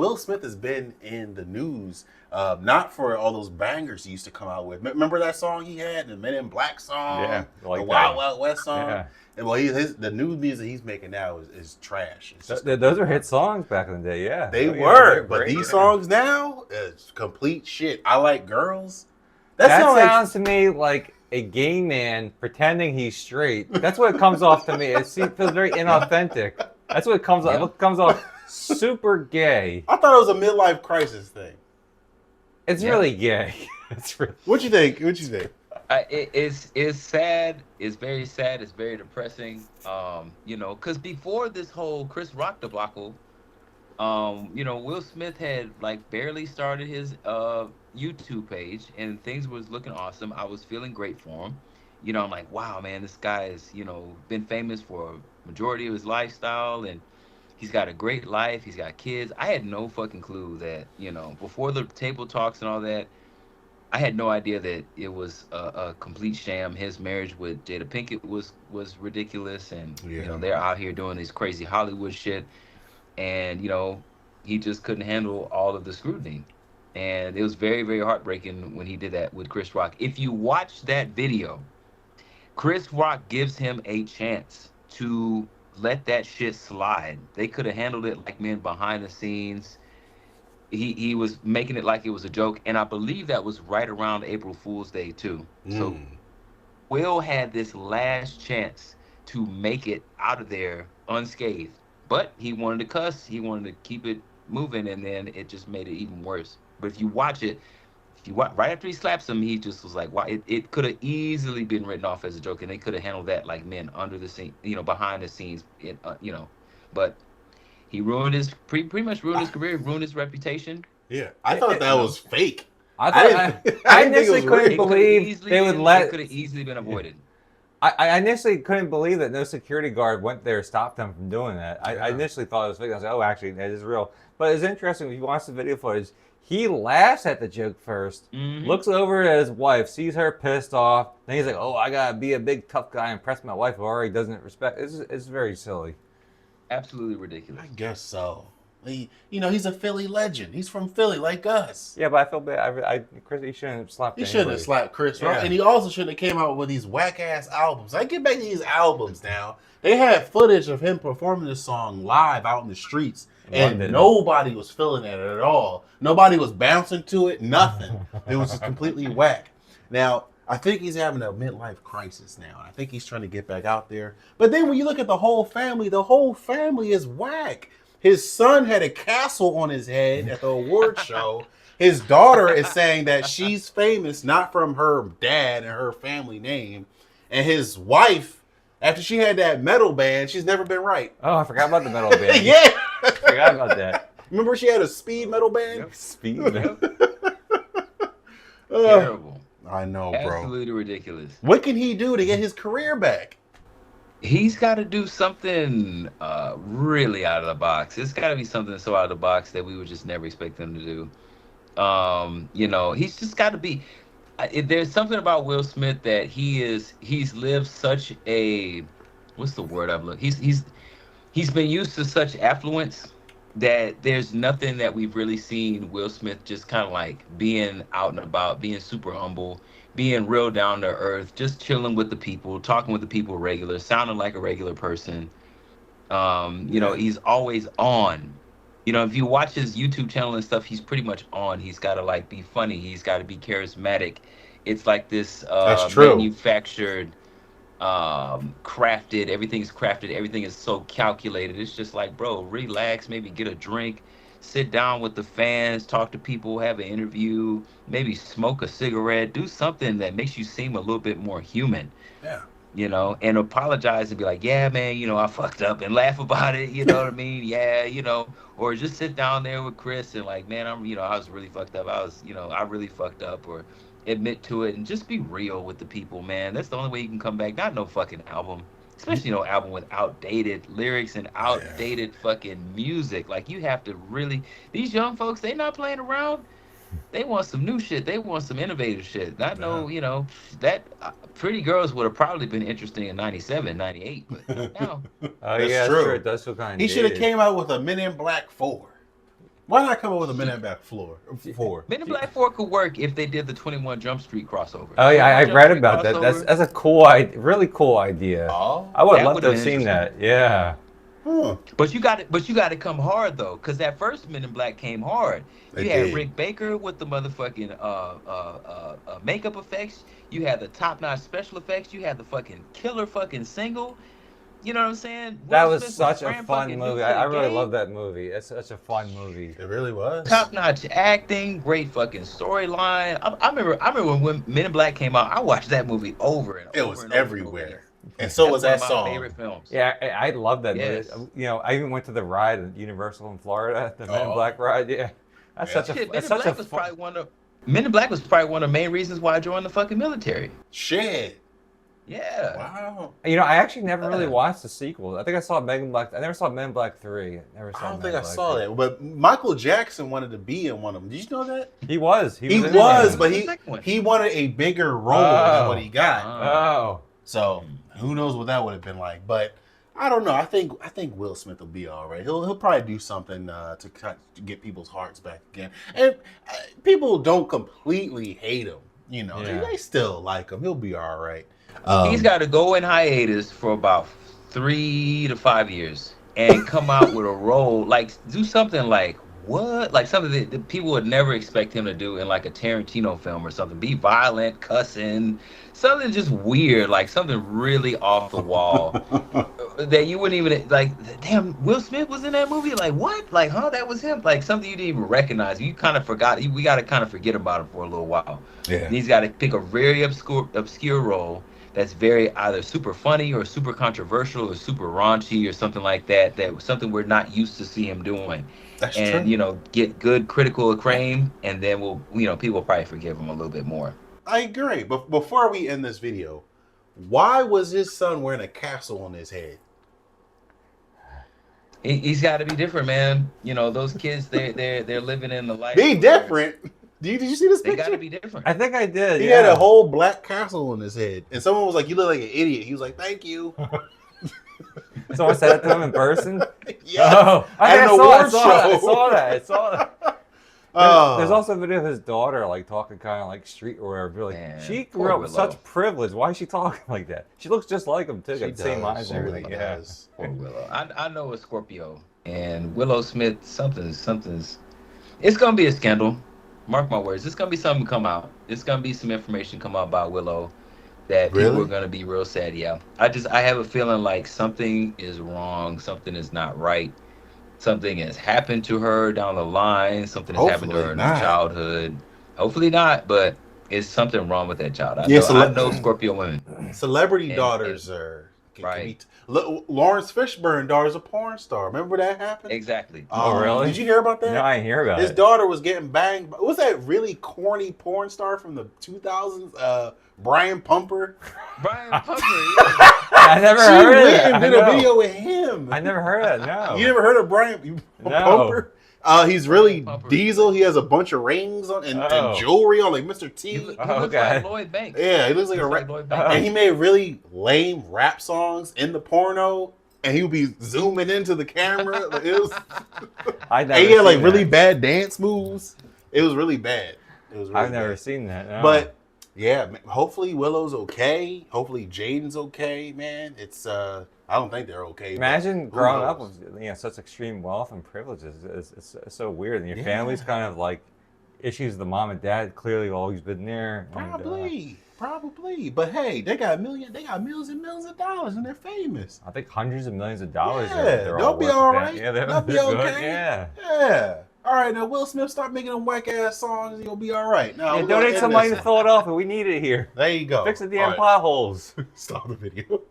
Will Smith has been in the news, not for all those bangers he used to come out with. Remember that song he had, the Men in Black Yeah, song, I like the that Wild one. Wild West song. Yeah. And well, the new music he's making now is trash. It's just Those complete are hit garbage. songs back in the day, yeah. They Oh, yeah, they're were, but great. these Yeah. songs now is complete shit. I Like Girls. That That sounds like sounds to me like a gay man pretending he's straight. That's what it comes off to me. It feels very inauthentic. That's what it comes off. Yeah. It comes off super gay. I thought it was a midlife crisis thing. It's Yeah. really gay. It's really, What you think? What you think? It's sad. It's very sad. It's very depressing. You know, because before this whole Chris Rock debacle, you know, Will Smith had like barely started his YouTube page, and things was looking awesome. I was feeling great for him. You know, I'm like, wow, man, this guy is, you know, been famous for a majority of his lifestyle, and he's got a great life. He's got kids. I had no fucking clue that, you know, before the table talks and all that, I had no idea that it was a complete sham. His marriage with Jada Pinkett was ridiculous, and you know Yeah. they're out here doing this crazy Hollywood shit, and you know he just couldn't handle all of the scrutiny, and it was very very heartbreaking when he did that with Chris Rock. If you watch that video, Chris Rock gives him a chance to let that shit slide. They could have handled it like men behind the scenes. He was making it like it was a joke, and I believe that was right around April Fool's Day too. So Mm. Will had this last chance to make it out of there unscathed, but he wanted to cuss. He wanted to keep it moving, and then it just made it even worse. But if you watch it, if you watch, right after he slaps him, he just was like, "Wow!" It could have easily been written off as a joke, and they could have handled that like men under the scene, you know, behind the scenes, you know. But he ruined his pretty much ruined his career, ruined his reputation. Yeah, I thought that You know, was fake. I I thought didn't. I I didn't think it initially was couldn't real. it could have believe easily they would been, let. it could have easily been avoided. I initially couldn't believe that no security guard went there to stop them from doing that. I Yeah. initially thought it was fake. I was like, oh, actually, it is real. But it's interesting if you watch the video footage. He laughs at the joke 1st, Mhm. looks over at his wife, sees her pissed off. Then he's like, "Oh, I gotta be a big tough guy and impress my wife, or he doesn't respect." It's very silly. Absolutely ridiculous. I guess so. He's a Philly legend. He's from Philly, like us. Yeah, but I feel bad. Chris, he shouldn't have slapped. He shouldn't have anybody. slapped Chris Rock, Yeah. and he also shouldn't have came out with these whack ass albums. I get back to these albums now. They had footage of him performing this song live out in the streets, and London. nobody was feeling it at all. Nobody was bouncing to it. Nothing. It was just completely whack. Now, I think he's having a midlife crisis now. I think he's trying to get back out there. But then when you look at the whole family is whack. His son had a castle on his head at the award show. His daughter is saying that she's famous not from her dad and her family name. And his wife, after she had that metal band, she's never been right. Oh, I forgot about the metal band. Yeah. I forgot about that. Remember she had a speed metal band? Speed. Terrible. I know, bro. Absolutely ridiculous. What can he do to get his career back? He's got to do something really out of the box. It's got to be something so out of the box that we would just never expect him to do. You know, he's just got to be. There's something about Will Smith that he's lived such a, what's the word I'm looking? He's been used to such affluence that there's nothing that we've really seen Will Smith just kind of like being out and about, being super humble, being real down to earth, just chilling with the people, talking with the people regular, sounding like a regular person. You know, he's always on. You know, if you watch his YouTube channel and stuff, he's pretty much on. He's got to like be funny. He's got to be charismatic. It's like this That's true. manufactured, crafted. Everything's crafted. Everything is so calculated. It's just like, bro, relax. Maybe get a drink, sit down with the fans, talk to people, have an interview, maybe smoke a cigarette, do something that makes you seem a little bit more human. Yeah. You know, and apologize and be like, yeah, man, you know, I fucked up and laugh about it. You know what I mean? Yeah, you know, or just sit down there with Chris and like, man, you know, I was really fucked up. I really fucked up, or admit to it and just be real with the people, man. That's the only way you can come back. Not no fucking album, especially no album with outdated lyrics and outdated fucking music. Like you have to really, these young folks, they not playing around. They want some new shit. They want some innovative shit. I know, you know, that Pretty Girls would have probably been interesting in 97, 98, but not now. Oh That's yeah, true. that's true. It does feel kind of. He should have came out with a Men in Black 4. Why not come up with a Men in Black 4? Men in Black 4 could work if they did the 21 Jump Street crossover. Oh yeah, I 21 Jump read Street about that. crossover. That's a cool idea, really cool idea. Oh, I would That love to would've have been seen that. Yeah. huh. But you got to come hard though, because that first Men in Black came hard. They You had did. Rick Baker with the motherfucking makeup effects. You had the top-notch special effects. You had the fucking killer fucking single. You know what I'm saying? That Will was Smith such a brand fun fucking movie. new I to the really game. love that movie. It's such a fun movie. It really was. Top-notch acting, great fucking storyline. I remember when Men in Black came out. I watched that movie over and over. It was and over and everywhere. over. And so That's was one that of my song. favorite films. Yeah, I love that Yes. movie. You know, I even went to the ride at Universal in Florida, the Men in Oh. Black ride. Yeah, that's Yeah. such a Shit, Men that's in such Black a was fun. probably Men in Black was probably one of the main reasons why I joined the fucking military. Shit. Yeah. Wow. You know, I actually never really Yeah. watched the sequels. I think I saw Men in Black. I never saw Men in Black 3. Never saw I don't Men think in I Black saw 3. that. But Michael Jackson wanted to be in one of them. Did you know that? He was. He in was, it. but The second one. he wanted a bigger role than what he got. Oh. So who knows what that would have been like? But I don't know. I think Will Smith will be all right. He'll probably do something to get people's hearts back again. And people don't completely hate him. You know, Yeah. they still like him. He'll be all right. He's got to go in hiatus for about 3 to 5 years and come out with a role, like do something like what, like something that people would never expect him to do in like a Tarantino film or something. Be violent, cussing, something just weird, like something really off the wall that you wouldn't even like. Damn, Will Smith was in that movie. Like what? Like that was him. Like something you didn't even recognize. You kind of forgot. We got to kind of forget about him for a little while. Yeah. And he's got to pick a very obscure role that's very either super funny or super controversial or super raunchy or something like that. That something we're not used to see him doing. That's And true. get good critical acclaim, and then people will probably forgive him a little bit more. I agree. But before we end this video, why was his son wearing a castle on his head? He's got to be different, man. Those kids, they're living in the life. Be where different. Did you see this They picture? got to be different. I think I did. He yeah. had a whole black castle on his head, and someone was like, "You look like an idiot." He was like, "Thank you." Someone said it to him in person. Yeah. Oh, I, At think an I award saw show. that. I saw that. Oh. There's also a video of his daughter like talking kind of like street or whatever. Like Man, she poor grew up with Willow. such privilege. Why is she talking like that? She looks just like him too. She Got the same does. eyes She and really everything. Yeah. does. Poor Willow. I know a Scorpio, and Willow Smith. Something's. It's gonna be a scandal. Mark my words. It's gonna be something come out. It's gonna be some information come out about Willow that people Really? are gonna be real sad. Yeah. I have a feeling like something is wrong. Something is not right. Something has happened to her down the line. Something has happened to Hopefully her in not. her childhood. Hopefully not, but it's something wrong with that child. Yeah, I know Scorpio women. Celebrity And- daughters are Right. Lawrence Fishburne daughter's a porn star. Remember that happened? Exactly. Oh, really? Did you hear about that? No, I didn't hear about His it. daughter was getting banged. What was that really corny porn star from the 2000s? Brian Pumper. Brian Pumper. I never She heard of went that. and I did a know. video with him. I never heard of that. No. You never heard of Brian No. Pumper? He's really Pumper. diesel. He has a bunch of rings on and Oh. jewelry on, like Mr. He T. looks Okay. like Lloyd Banks. Yeah, he looks like He a looks rap. like Lloyd Banks. And he made really lame rap songs in the porno, and he would be zooming into the camera. Like, it was, I never and he had like seen really that. bad dance moves. It was really bad. It was really I've never bad. seen that. No. But yeah, hopefully Willow's okay. Hopefully Jaden's okay, man. It's I don't think they're okay. but imagine who growing up knows? with such extreme wealth and privileges. It's so weird, and your Yeah. family's kind of like issues. The mom and dad clearly always been there. and, Probably. But hey, they got millions and millions of dollars, and they're famous. I think hundreds of millions of dollars. Yeah, they're they'll all be worth all to right. them. Yeah, They'll be they're good. okay. Yeah. Yeah. All right, now Will Smith, stop making them whack ass songs, and you'll be all right. Now Yeah, we're gonna donate end some money this. to Philadelphia. We need it here. There you go. Fix the All damn right. potholes. Stop the video.